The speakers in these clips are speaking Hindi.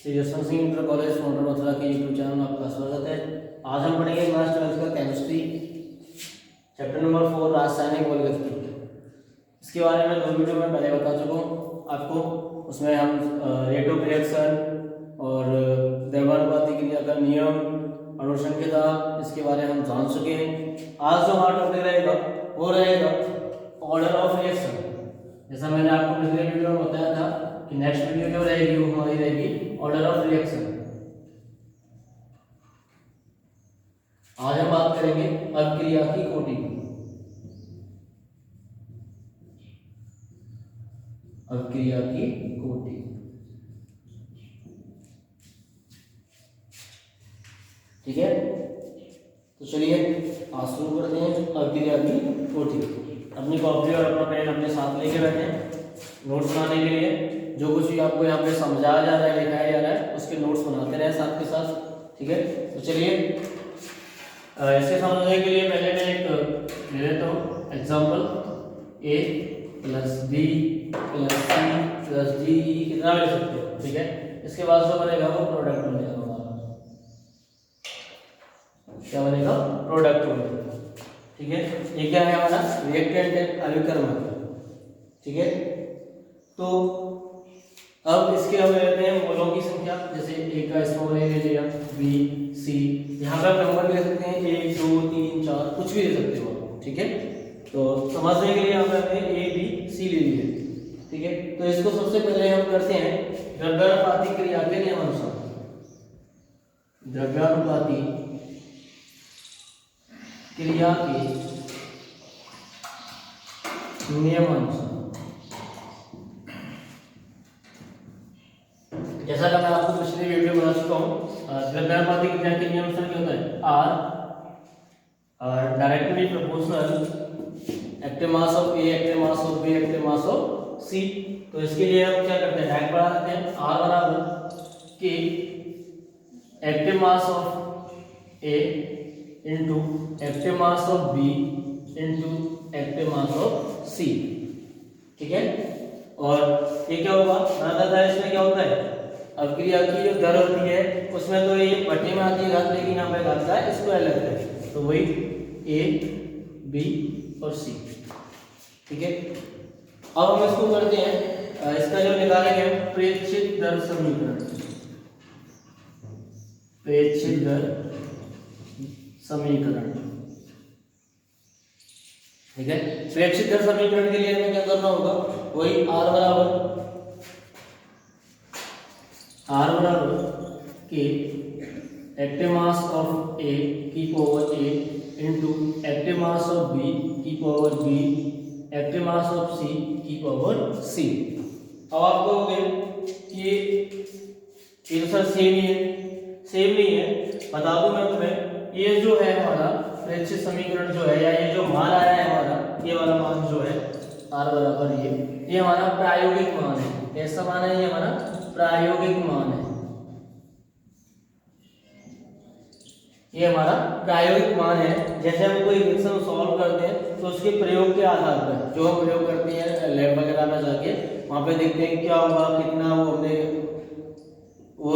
Shri Jaswant Singh inter college motor Mathura के यूट्यूब चैनल में आपका स्वागत है। आज हम पढ़ेंगे क्लास 12 का केमिस्ट्री चैप्टर नंबर 4 रासायनिक बलगति। इसके बारे में 2 वीडियो में पहले बता चुका हूँ आपको। उसमें हम रेट ऑफ रिएक्शन और द्रव्यानुपाती क्रिया का नियम, अणुसंख्यता, इसके बारे में हम जान चुके हैं। आज जो हमारा टॉपिक रहेगा वो रहेगा ऑर्डर ऑफ रिएक्शन। जैसा मैंने आपको पिछले वीडियो में बताया था कि नेक्स्ट वीडियो जो रहेगी वो हमारी रहेगी ऑर्डर ऑफ रिएक्शन। आज हम बात करेंगे अभिक्रिया की कोटि। अभिक्रिया की कोटि, ठीक है। तो चलिए आज शुरू करते हैं अभिक्रिया की कोटि। अपनी कॉपी और अपना पेन अपने साथ लेके बैठे नोट्स बनाने के लिए। जो कुछ भी आपको यहाँ पे समझाया जा रहा है, लिखाया जा रहा है, उसके नोट्स बनाते रहे साथ के साथ, ठीक है। तो चलिए इसे समझने के लिए पहले मैं एक ले लेता हूँ example. a plus B plus C plus D कितना ले सकते हो, ठीक है। इसके बाद जो बनेगा वो प्रोडक्ट बनेगा हमारा। क्या बनेगा? प्रोडक्ट बनेगा, ठीक है। ये क्या है हमारा? रिएक्टेंट है, अभिकर्मक, ठीक है। तो अब इसके हम लेते हैं मोलों की संख्या। जैसे ए का स्मॉल ए ले लिया, बी सी, यहाँ पे आप नंबर भी ले सकते हैं 1 2 3 4, कुछ भी ले सकते हो आप, ठीक है। तो समझने के लिए यहाँ पे हमने ए बी सी ले लिए, ठीक है। तो इसको सबसे पहले हम करते हैं द्रव्यानुपाती क्रिया के नियमानुसार। द्रव्यानुपाती क्रिया के नियमानुसार, जैसा कि मैं आपको पिछले वीडियो बता चुका हूँ। द्रव्यानुपाती क्रिया के नियम क्या होता है? R directly proportional active mass of A, active mass of B, active mass of C. तो इसके लिए हम क्या करते हैं? डायरेक्ट बढ़ा देते हैं। आर बराबर कि active mass of A into active mass of B into active mass of C, ठीक है। और ये क्या होगा? इसमें क्या होता है? अभिक्रिया की जो दर होती है उसमें तो ये बटे में आती है घात, लेकिन यहाँ पे घात का है, इसको अलग है। तो वही ए बी और सी, ठीक है। अब हम इसको करते हैं, इसका जो निकालेंगे प्रेक्षित दर समीकरण। प्रेक्षित दर समीकरण, ठीक है। प्रेक्षित दर समीकरण के लिए हमें क्या करना होगा? वही आर बराबर के एक्टिव मास ऑफ ए की power A into active mass of B की power B active mass of C की पावर सी। अब आप कहोगे कि ये सर सेम ही है। सेम नहीं है, बता दूं मैं तुम्हें। ये जो है हमारा प्रेक्षित समीकरण जो है, या ये जो मान आया है हमारा, ये वाला मान जो है आर बराबर ये हमारा प्रायोगिक मान है। कैसा मान है? ये हमारा प्रायोगिक मान है। ये हमारा प्रायोगिक मान है। जैसे हम कोई रिएक्शन सॉल्व करते हैं तो उसके प्रयोग के आधार पर जो हम प्रयोग करते हैं लैब वगैरह में जाके, वहां पे देखते हैं क्या हुआ, कितना वो हमने वो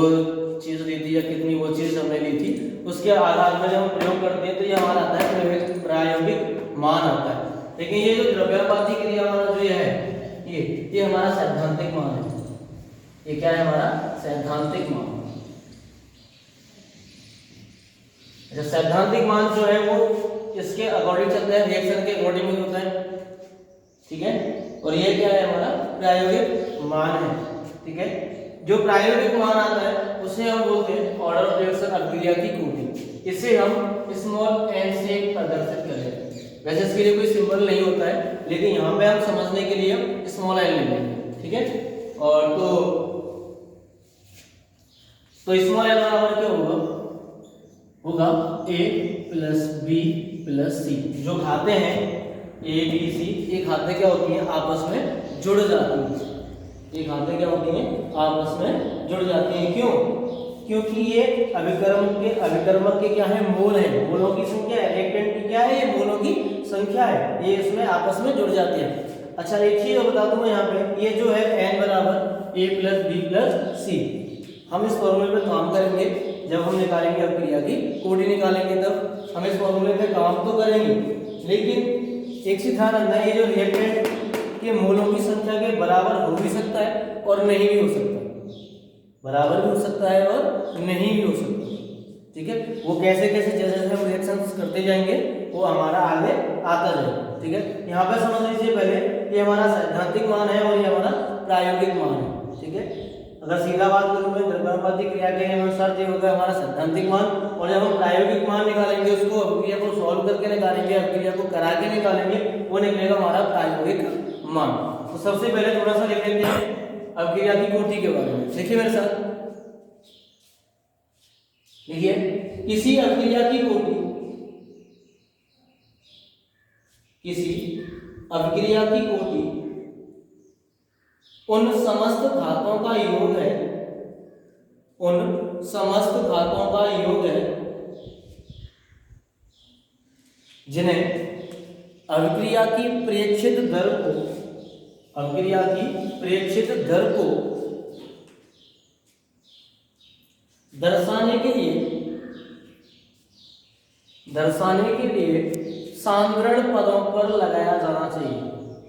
चीज ली थी या कितनी वो चीज हमने ली थी, उसके आधार पर जब हम प्रयोग करते हैं तो ये हमारा आता है प्रायोगिक मान आता है। लेकिन ये जो द्रव्यानुपाती क्रिया वाला जो है ये हमारा सैद्धांतिक मान है। ये क्या है? हमारा सैद्धांतिक मान। अच्छा, सैद्धांतिक मान जो है वो इसके अकॉर्डिंग चलता है, रिएक्शन के अकॉर्डिंग होता है, ठीक है। और ये क्या है? हमारा प्रायोगिक मान है, ठीक है। जो प्रायोगिक मान आता है उसे हम बोलते हैं ऑर्डर ऑफ रिएक्शन अभिक्रिया की कोटि। इसे हम स्मॉल एन से प्रदर्शित करेंगे। वैसे इसके लिए कोई सिंबल नहीं होता है, लेकिन यहाँ पे हम समझने के लिए हम स्मॉल एन लेंगे, ठीक है। और तो स्मॉल एन बराबर क्या होगा ए प्लस बी प्लस सी। जो खाते हैं ए बी सी, ये खाते क्या होती हैं? आपस में जुड़ जाती हैं। ये खाते क्या होती हैं? आपस में जुड़ जाती हैं। क्यों? क्योंकि ये अभिकर्मक के क्या है? मोल है। मोलों की संख्या है। रिएक्टेंट की क्या है? ये मोलों की संख्या है। ये इसमें आपस में जुड़ जाती है। अच्छा, एक चीज बता दूं मैं यहाँ पे, ये जो है n बराबर a प्लस बी प्लस सी, हम इस फॉर्मूले पे काम करेंगे जब हम निकालेंगे अभिक्रिया की कोटि निकालेंगे, तब हम इस फॉर्मूले पे काम तो करेंगे, लेकिन एक सी ध्यान रखना, ये जो रिएक्टेंट के मोलों की संख्या के बराबर हो भी सकता है और नहीं भी हो सकता है, बराबर भी हो सकता है और नहीं भी हो सकता है। ठीक है, वो कैसे कैसे जैसे जैसे हम रिएक्शंस करते जाएंगे वो हमारा आगे आता जाएगा। ठीक है, यहाँ पे समझ लीजिए पहले ये हमारा सैद्धांतिक मान है और ये हमारा प्रायोगिक मान है। ठीक है, अगर सीधा बात करूं मैं, द्रव्यानुपातिक क्रिया के अनुसार ये होगा हमारा सैद्धांतिक मान, और जब हम प्रायोगिक मान निकालेंगे उसको अभिक्रिया को सॉल्व करके निकालेंगे, अभिक्रिया को करा के निकालेंगे, वो निकलेगा हमारा प्रायोगिक मान। तो सबसे पहले थोड़ा सा लिख लेते हैं अभिक्रिया की कोटि के बारे में। देखिए मेरे साथ, देखिए किसी अभिक्रिया की कोटि, किसी अभिक्रिया की कोटि उन समस्त घातों का योग है, उन समस्त घातों का योग है जिन्हें अभिक्रिया की प्रेक्षित दर को, अभिक्रिया की प्रेक्षित दर को दर्शाने के लिए सांद्रण पदों पर लगाया जाना चाहिए,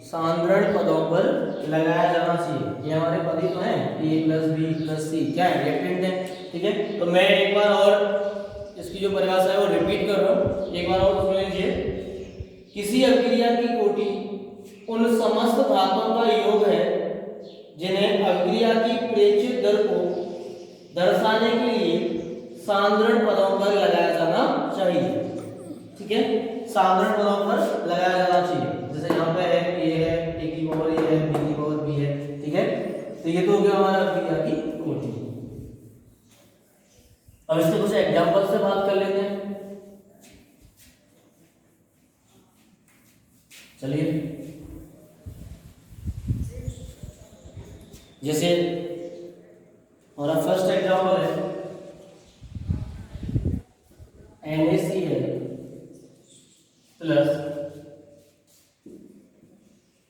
सांद्रण पदों पर लगाया जाना चाहिए। ये हमारे पद ही तो हैं, a प्लस बी प्लस सी, क्या है, रिएक्टेंट है। ठीक है, तो मैं एक बार और इसकी जो परिभाषा है वो रिपीट कर रहा हूँ, एक बार और सुन लीजिए। किसी अभिक्रिया की कोटि उन समस्त घातों का योग है जिन्हें अभिक्रिया की प्रेक्षित दर को दर्शाने के लिए सांद्रण पदों पर लगाया जाना चाहिए। ठीक है, सांद्रण पदों पर लगाया जाना चाहिए। जैसे यहाँ पे है a है, a की पावर a है, b की पावर b है। ठीक है, तो ये तो हो गया हमारा अभिक्रिया की कोटि। अब इसके कुछ एग्जांपल से बात कर लेते हैं। चलिए, जैसे हमारा फर्स्ट एग्जांपल है NaCl प्लस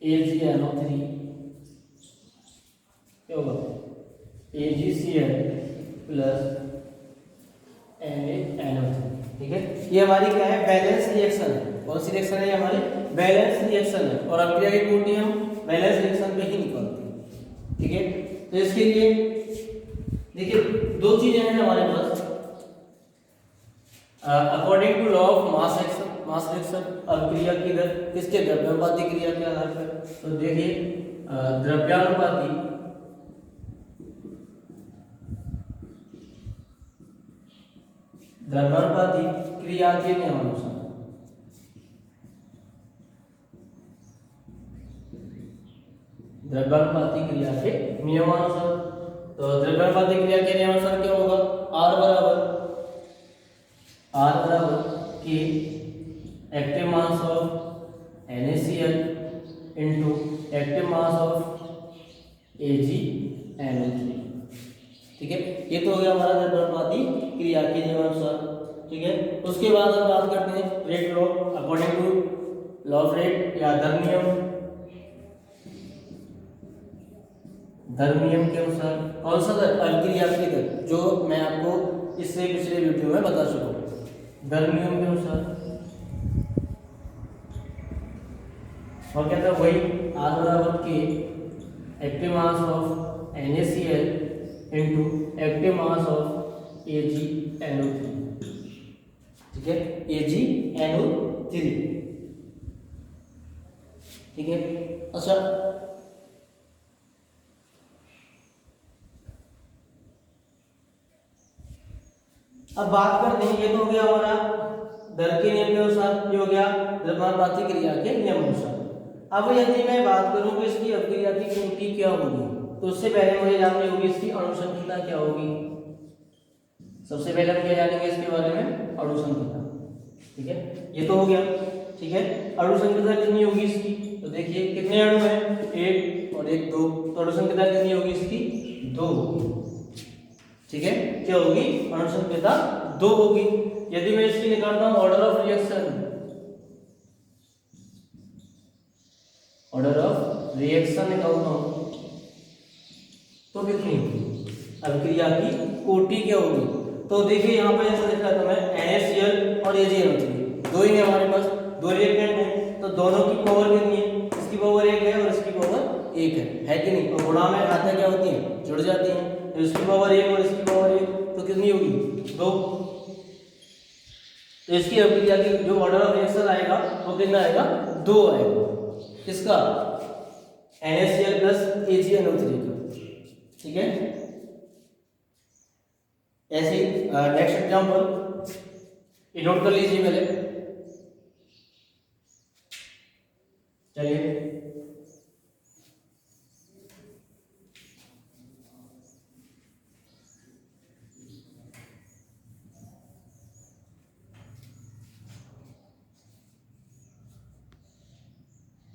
AgNO3, क्या होगा, AgCl प्लस NaNO3। ठीक है, ये हमारी क्या है, बैलेंस रिएक्शन है। कौन सी रिएक्शन है, ये हमारी बैलेंस रिएक्शन है, और अभिक्रिया की कोटि हम बैलेंस रिएक्शन पे ही निकालते हैं। ठीक है, तो इसके लिए देखिए दो चीजें हैं हमारे पास, according to law of mass action, mass reaction अभिक्रिया की दर किसके, द्रव्यानुपातिक क्रिया के आधार पर। तो देखिए द्रव्यानुपाती क्रिया के नियमानुसार, द्रव्यानुपाती क्रिया के नियमानुसार, तो द्रव्यानुपाती क्रिया के नियमानुसार क्या होगा, R बराबर के active mass of NaCl into active mass of AgNO3। ठीक है, ये तो हो गया हमारा द्रव्यानुपाती क्रिया के नियमानुसार। ठीक है, उसके बाद हम बात करते हैं rate law, according to law of rate या दर नियम के अनुसार। कौन सा दर, अभिक्रिया की दर, जो मैं आपको इससे पिछले वीडियो में बता चुका हूँ। दर नियम के अनुसार और क्या था, वही R बराबर के active mass of NaCl into active mass of AgNO3। ठीक है, AgNO3। ठीक है, अच्छा अब बात करते हैं, ये तो हो गया हमारा दर के नियम के अनुसार, ये हो गया द्रव्यानुपाती क्रिया के नियम अनुसार। अब यदि मैं बात करूं कि इसकी अभिक्रिया की कोटि क्या होगी, तो उससे पहले मुझे जाननी होगी इसकी अणुसंख्या क्या होगी। सबसे पहले हम क्या जानेंगे इसके बारे में, अणुसंख्या। ठीक है, ये तो हो गया। ठीक है, अणुसंख्या कितनी होगी इसकी, तो देखिए कितने अणु हैं, 1 और 1 2, तो अणुसंख्या कितनी होगी इसकी, 2 होगी। ठीक है, क्या होगी, अणुसंख्या 2 होगी। यदि मैं इसकी निकालता हूं order of reaction, order of reaction निकालता हूं तो कितनी होगी, अभिक्रिया की कोटि क्या होगी। तो देखिए यहाँ पे ऐसा लिखा था मैं NaCl और AgNO3 दो ही है हमारे पास, दो रिएक्टेंट है, तो दोनों की पावर कितनी है, इसकी पावर 1 है और इसकी पावर 1 है कि नहीं। और गुणा में आता क्या होती है, जुड़ जाती है, तो इसकी पावर 1 और इसकी पावर 1 तो कितनी होगी 2। तो इसकी अभिक्रिया की जो ऑर्डर ऑफ रिएक्शन आएगा वो कितना आएगा 2 आएगा, किसका NaCl प्लस AgNO3 का, ठीक है। ऐसे ही नेक्स्ट एग्जांपल ये नोट कर लीजिए पहले, चलिए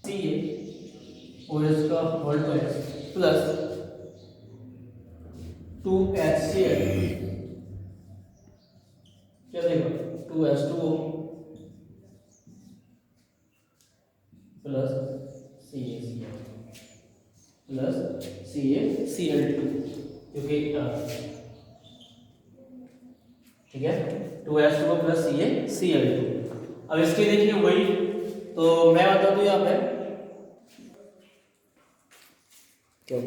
CaOH का वोल्टेज प्लस 2HCl क्या देगा 2H2O plus CaCl plus CaCl2 क्योंकि ठीक है 2H2O प्लस CaCl2। अब इसके देखिए वही, तो मैं बता दूं यहाँ पे क्यों,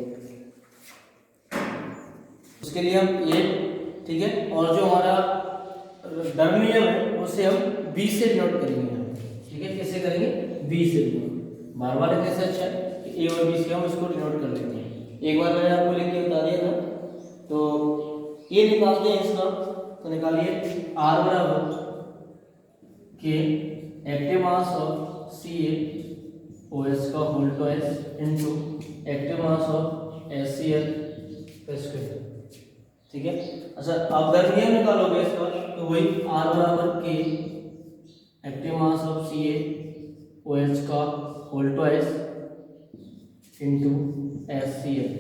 उसके लिए हम ये ठीक है, और जो हमारा डर्मियम है उसे हम 20 से डिनोट करेंगे, ठीक है। कैसे करेंगे 20 से डिनोट, बार बार कैसे अच्छा है कि A और B से हम इसको डिनोट कर लेते हैं। एक बार मैंने आपको लिख के बता दिया था, तो ये निकालते हैं इसका, तो निकालिए R बराबर के एक्टिव मास ऑफ CaOH का whole twice into active mass of HCl का स्क्वायर, ठीक है। अच्छा अब डर्मियम निकालोगे इसका, तो वही R बराबर के एक्टिव मास ऑफ CaOH का whole twice into HCl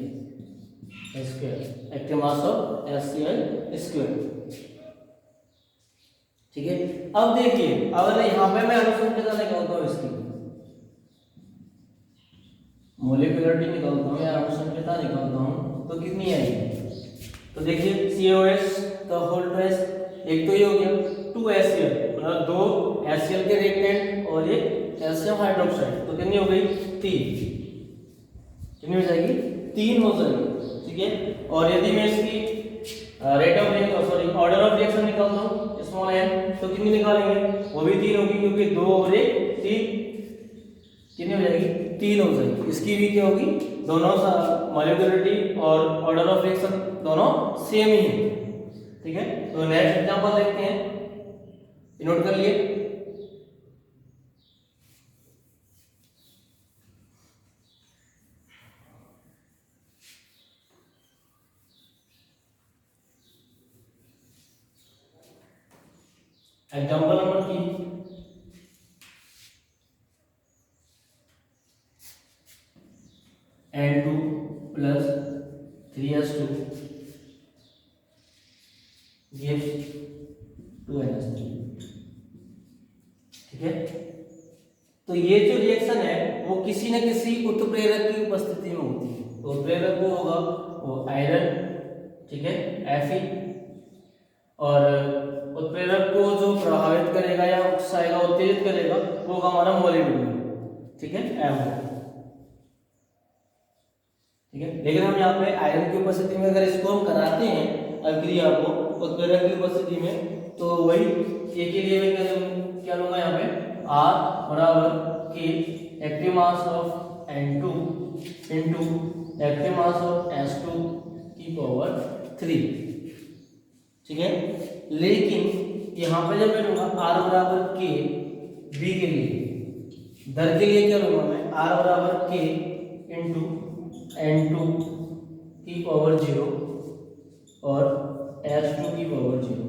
square, active mass of HCl square, ठीक है। अब देखिए अगर यहाँ पे मैं अनुसंख्यता निकालता हूँ, इसकी मोलिकुलरिटी निकालता हूँ या अनुसंख्यता निकालता हूँ, तो कितनी आएगी, तो देखिए CaOH का होल ट्वाइस, एक तो ये हो गया 2HCl, मतलब 2 HCl के रिएक्टेंट और एक कैल्शियम हाइड्रोक्साइड, तो कितनी हो गई 3, कितनी हो जाएगी 3 हो जाएगी, ठीक है। और यदि मैं इसकी rate of reaction sorry order of reaction निकालता हूँ स्मॉल n, तो कितनी निकालेंगे, वो भी 3 होगी, क्योंकि 2 और 1 3, कितनी हो जाएगी 3 हो जाएगी। इसकी भी क्या होगी, दोनों मॉलिक्यूलरिटी और ऑर्डर ऑफ रिएक्शन दोनों सेम ही है, ठीक है। तो नेक्स्ट एग्जांपल देखते हैं, नोट कर लिए। Example number 3, N2 plus 3H2 gives 2NH3, ठीक है। तो ये जो रिएक्शन है वो किसी न किसी उत्प्रेरक की उपस्थिति में होती है, तो उत्प्रेरक वो होगा वो आयरन, ठीक है Fe, और उत्प्रेरक को जो प्रभावित करेगा या उकसाएगा उत्तेजित करेगा वो होगा हमारा मॉलिक्यूल, ठीक है M, ठीक है। लेकिन हम यहाँ पे आयरन की उपस्थिति में अगर इसको हम कराते हैं अभिक्रिया को उत्प्रेरक की उपस्थिति में, तो वही ए के लिए मैं क्या लूंगा यहाँ पे R बराबर के active mass of N2 into active mass of H2 की पावर 3, ठीक है। लेकिन यहाँ पे जब मैं लूंगा R बराबर के B के लिए, दर के लिए क्या लूंगा मैं R बराबर के इनटू N2 की पावर 0 और H2 की पावर 0।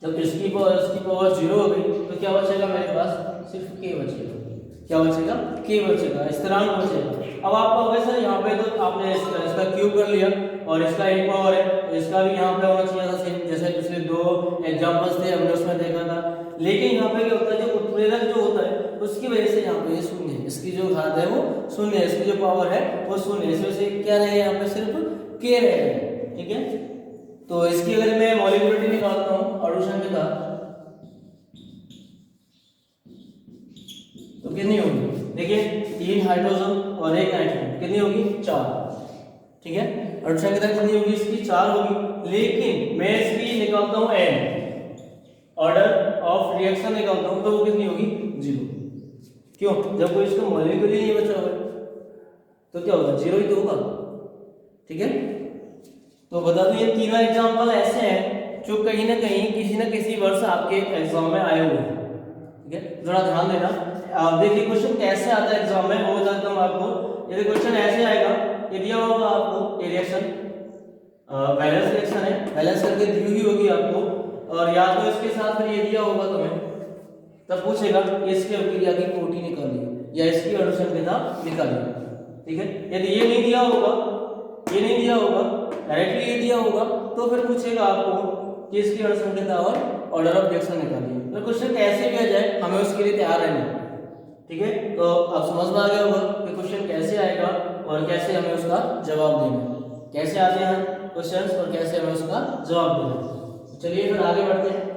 जब इसकी पावर 0 हो गई तो क्या बचेगा मेरे पास, सिर्फ K बचेगा, क्या बचेगा K बचेगा, स्थिरांक बचेगा। अब आपका होगा सर यहाँ पे तो आपने इसका क्यूब कर लिया और इसका एक पावर है, तो इसका भी यहाँ पे होना चाहिए था सेम, जैसे पिछले 2 एग्जांपल्स थे हमने उसमें देखा था। लेकिन यहाँ पे क्या होता है, जो उत्प्रेरक जो होता है उसकी वजह से यहाँ पे शून्य है, इसकी जो घात है वो शून्य है, इसकी जो पावर है वो शून्य है, इस वजह से क्या रहेगा यहाँ पे सिर्फ के रहेगा। ठीक है, तो इसकी अगर मैं मॉलिक्यूलरिटी निकालता हूँ अणु संख्या तो कितनी होगी, देखिए 3 हाइड्रोजन और 1 नाइट्रोजन, कितनी होगी 4। ठीक है, अणु संख्या कितनी होगी इसकी 4 होगी, लेकिन मैं इसकी निकालता हूँ n, ऑर्डर ऑफ रिएक्शन निकालता हूँ, तो वो कितनी होगी 0। क्यों, जब कोई इसका मॉलिक्यूल ही नहीं बचा हुआ तो क्या होगा, 0 ही तो होगा। ठीक है, तो बता दूं ये तीनों एग्जांपल ऐसे हैं जो कहीं ना कहीं किसी न किसी वर्ष आपके एग्जाम में आए हुए हैं। ठीक है, जरा ध्यान देना। आप देखिए क्वेश्चन कैसे आता है एग्जाम में, वो बताता हूं आपको। यदि क्वेश्चन ऐसे आएगा, ये दिया होगा आपको रिएक्शन, बैलेंस रिएक्शन है, बैलेंस करके दी हुई होगी आपको, और या तो इसके साथ फिर ये दिया होगा तुम्हें, तब पूछेगा इसके अभिक्रिया की कोटि निकालिए या इसकी अणु संख्या निकालिए। ठीक है, यदि ये नहीं दिया होगा, ये नहीं दिया होगा, डायरेक्टली ये दिया होगा, तो फिर पूछेगा आपको कि इसकी अणु संख्या और ऑर्डर ऑफ रिएक्शन निकालिए। तो क्वेश्चन कैसे भी आ जाए, हमें उसके लिए तैयार रहना। ठीक है, तो आप समझ में आ गया होगा कि क्वेश्चन कैसे आएगा और कैसे हमें उसका जवाब देना है, कैसे आते हैं क्वेश्चंस और कैसे हमें उसका जवाब देना है। चलिए फिर आगे बढ़ते हैं।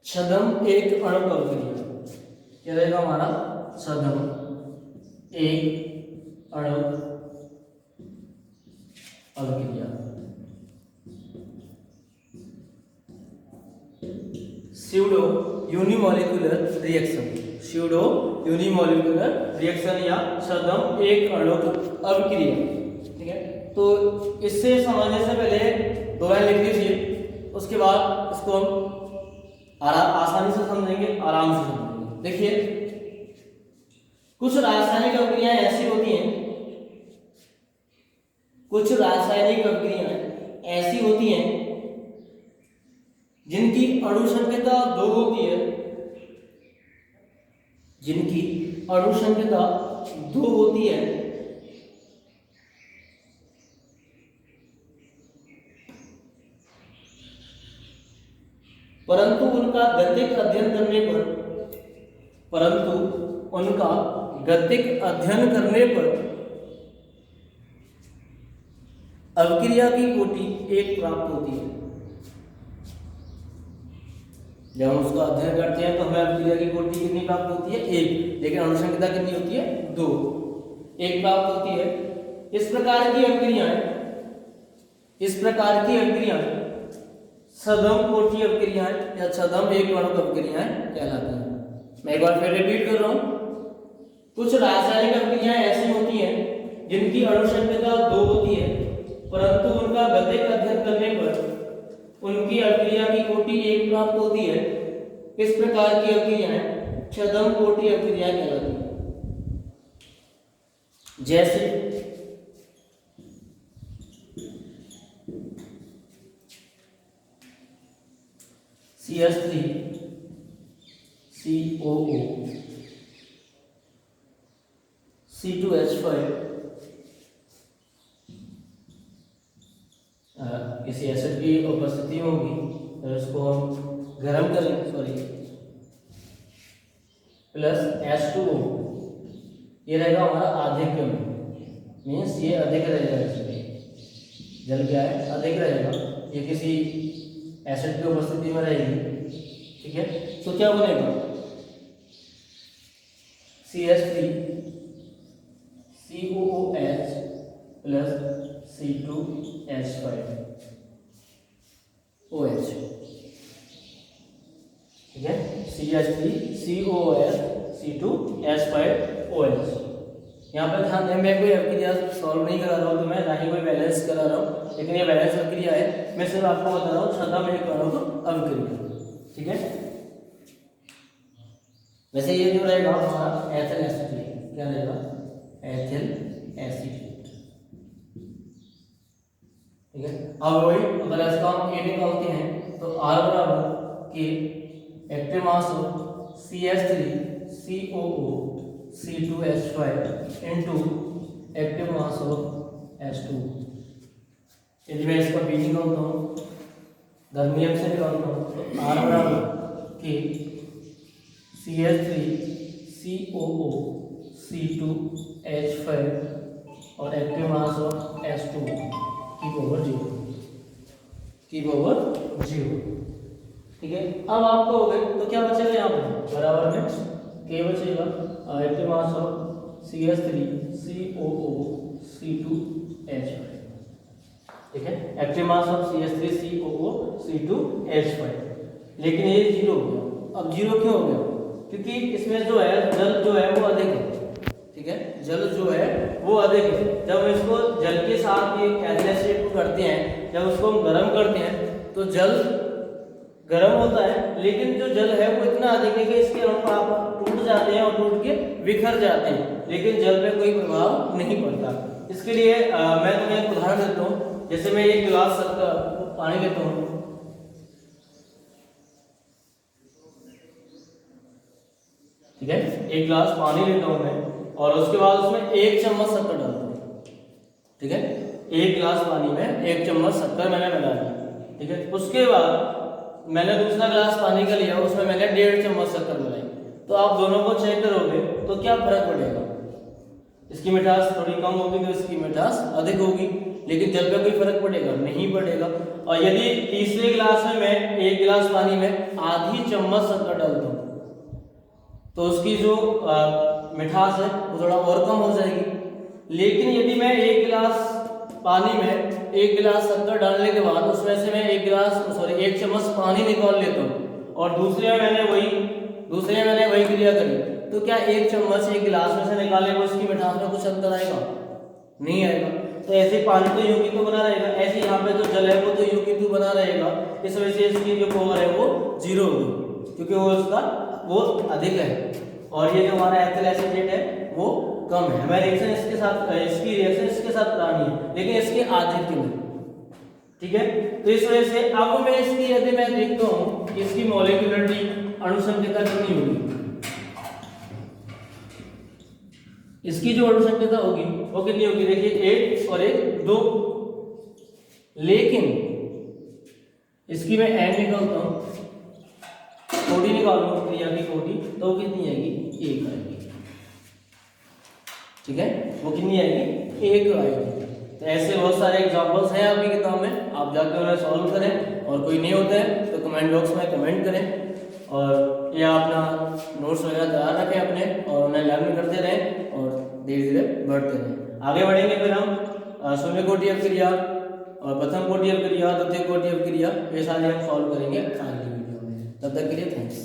छद्म एक अणु अभिक्रिया, क्या रहेगा हमारा, छद्म एक अणु अभिक्रिया। Pseudo unimolecular reaction, pseudo unimolecular reaction या छद्म एक अणु अभिक्रिया। ठीक है, तो इससे समझने से पहले दो लाइन लिख लीजिए, उसके बाद इसको हम आसानी से समझेंगे, आराम से समझेंगे। देखिए कुछ रासायनिक अभिक्रियाएं ऐसी होती हैं, कुछ रासायनिक अभिक्रियाएं ऐसी होती हैं जिनकी अणु संख्या 2 होती है, जिनकी अणु संख्या 2 होती है, परंतु उनका गतिक अध्ययन करने पर, परंतु उनका गतिक अध्ययन करने पर अभिक्रिया की कोटि 1 प्राप्त होती है। जब हम उसका अध्ययन करते हैं तो हमें अभिक्रिया की कोटि कितनी प्राप्त होती है, 1, लेकिन अणु संख्या कितनी होती है, 2, 1 प्राप्त होती है। इस प्रकार की अभिक्रियाएं, इस प्रकार की अभिक्रियाएं छद्म कोटि अभिक्रियाएं या छद्म एक अणु अभिक्रियाएं कहलाती हैं। मैं एक बार फिर रिपीट कर रहा हूं, कुछ रासायनिक अभिक्रियाएं ऐसी होती हैं जिनकी अणु संख्या 2 होती है, परंतु उनका गतिक अध्ययन करने पर उनकी अभिक्रिया की कोटि 1 प्राप्त होती है। इस प्रकार की अभिक्रियाएं छद्म कोटि अभिक्रियाएं कहलाती हैं। जैसे CH3 COO C2H5 किसी एसिड की उपस्थिति में होगी, तो इसको हम गर्म करेंगे, सॉरी, प्लस H2O, ये रहेगा हमारा आधिक्य में, मीन्स ये अधिक रहेगा, इसमें जल क्या है, अधिक रहेगा, ये किसी एसिड की उपस्थिति में रहेगी। ठीक है, तो क्या बनेगा, CH3 COOH plus C2H5 OH। ठीक है, CH3 COOH C2H5 OH। यहाँ पर ध्यान दें, मैं कोई अभिक्रिया सॉल्व नहीं करा रहा हूँ, तो मैं ना ही कोई बैलेंस करा रहा हूँ, लेकिन ये बैलेंस अभिक्रिया है, मैं सिर्फ आपको बता रहा हूँ छद्म एक अणु अभिक्रिया। ठीक है, वैसे ये जो रहेगा हमारा एथिल एसिड, क्या रहेगा, एथिल एसिड। ठीक है, अब वही अगर इसका हम ए निकालते हैं तो R बराबर के active mass of CH3 COO C2H5 into active mass of H2। यदि मैं इसका बी निकालता हूँ अगर नियम से निकालता हूँ तो R बराबर के CH3COO C2H5 और एक्टिव मास ऑफ S2 की पावर 0 ठीक है। अब आपको हो गए तो क्या बचेगा यहाँ पे बराबर में K बचेगा active mass of CH3COO C2H5 ठीक है, active mass of CH3COO C2H5। लेकिन ये 0 हो गया। अब 0 क्यों हो गया? क्योंकि इसमें जो है जल जो है वो अधिक है, ठीक है, जल जो है वो अधिक है। जब इसको जल के साथ ये एसिड को करते हैं, जब उसको हम गर्म करते हैं तो जल गर्म होता है, लेकिन जो जल है वो इतना अधिक है कि इसके अणु टूट जाते हैं और टूट के बिखर जाते हैं, लेकिन जल पे कोई प्रभाव नहीं पड़ता। इसके लिए मैं तुम्हें एक उदाहरण देता हूँ। जैसे मैं एक गिलास पानी लेता हूँ, ठीक है, एक गिलास पानी लेता हूँ मैं और उसके बाद उसमें 1 चम्मच शक्कर डालता हूँ, ठीक है, एक गिलास पानी में 1 चम्मच शक्कर मैंने मिला दी, ठीक है। उसके बाद मैंने दूसरा गिलास पानी का लिया, उसमें मैंने 1.5 चम्मच शक्कर मिलाई। तो आप दोनों को चेक करोगे तो क्या फर्क पड़ेगा? इसकी मिठास थोड़ी कम होगी तो इसकी मिठास अधिक होगी, लेकिन जल पे कोई फर्क पड़ेगा? नहीं पड़ेगा। और यदि तीसरे गिलास में मैं 1 गिलास पानी में आधी चम्मच शक्कर डालता हूँ तो उसकी जो मिठास है वो थोड़ा और कम हो जाएगी। लेकिन यदि मैं 1 गिलास पानी में 1 गिलास शक्कर डालने के बाद उसमें से मैं 1 चम्मच पानी निकाल लेता हूँ और दूसरे में मैंने वही क्रिया करी, तो क्या 1 चम्मच 1 गिलास में से निकालने पर उसकी मिठास में कुछ अंतर आएगा? नहीं आएगा। तो ऐसे पानी तो यूं की तो बना रहेगा, ऐसे यहाँ पे जो जल है वो तो यूं की तो बना रहेगा। इस वजह से इसकी जो पावर है वो 0 होगी, क्योंकि वो अधिक है और ये जो हमारा एथिल एसिटेट है वो कम है। हमें रिएक्शन इसकी रिएक्शन इसके साथ करानी है, लेकिन इसके आधिक्य में, ठीक है। तो इस वजह से अब मैं इसकी यदि मैं देखता हूँ इसकी मॉलिक्यूलरिटी अणुसंख्यता कितनी होगी, इसकी जो अणुसंख्यता होगी वो कितनी होगी? देखिए 1 और 1 2, लेकिन इसकी मैं n निकालता हूँ, कोटि निकालूंगा क्रिया की कोटि, तो वो कितनी आएगी? 1 आएगी, ठीक है, वो कितनी आएगी? 1 आएगी। तो ऐसे बहुत सारे एग्जांपल्स हैं आपकी किताब में, आप जाकर उन्हें सॉल्व करें और कोई नहीं होते हैं तो कमेंट बॉक्स में कमेंट करें और ये अपना नोट्स वगैरह तैयार रखें अपने और उन्हें लर्न करते रहें और धीरे धीरे बढ़ते रहें। आगे बढ़ेंगे फिर हम शून्य कोटि अपक्रिया और प्रथम कोटि अपक्रिया, द्वितीय कोटि अपक्रिया, ये सारे हम सॉल्व करेंगे अगली वीडियो में। तब तक के लिए थैंक्स।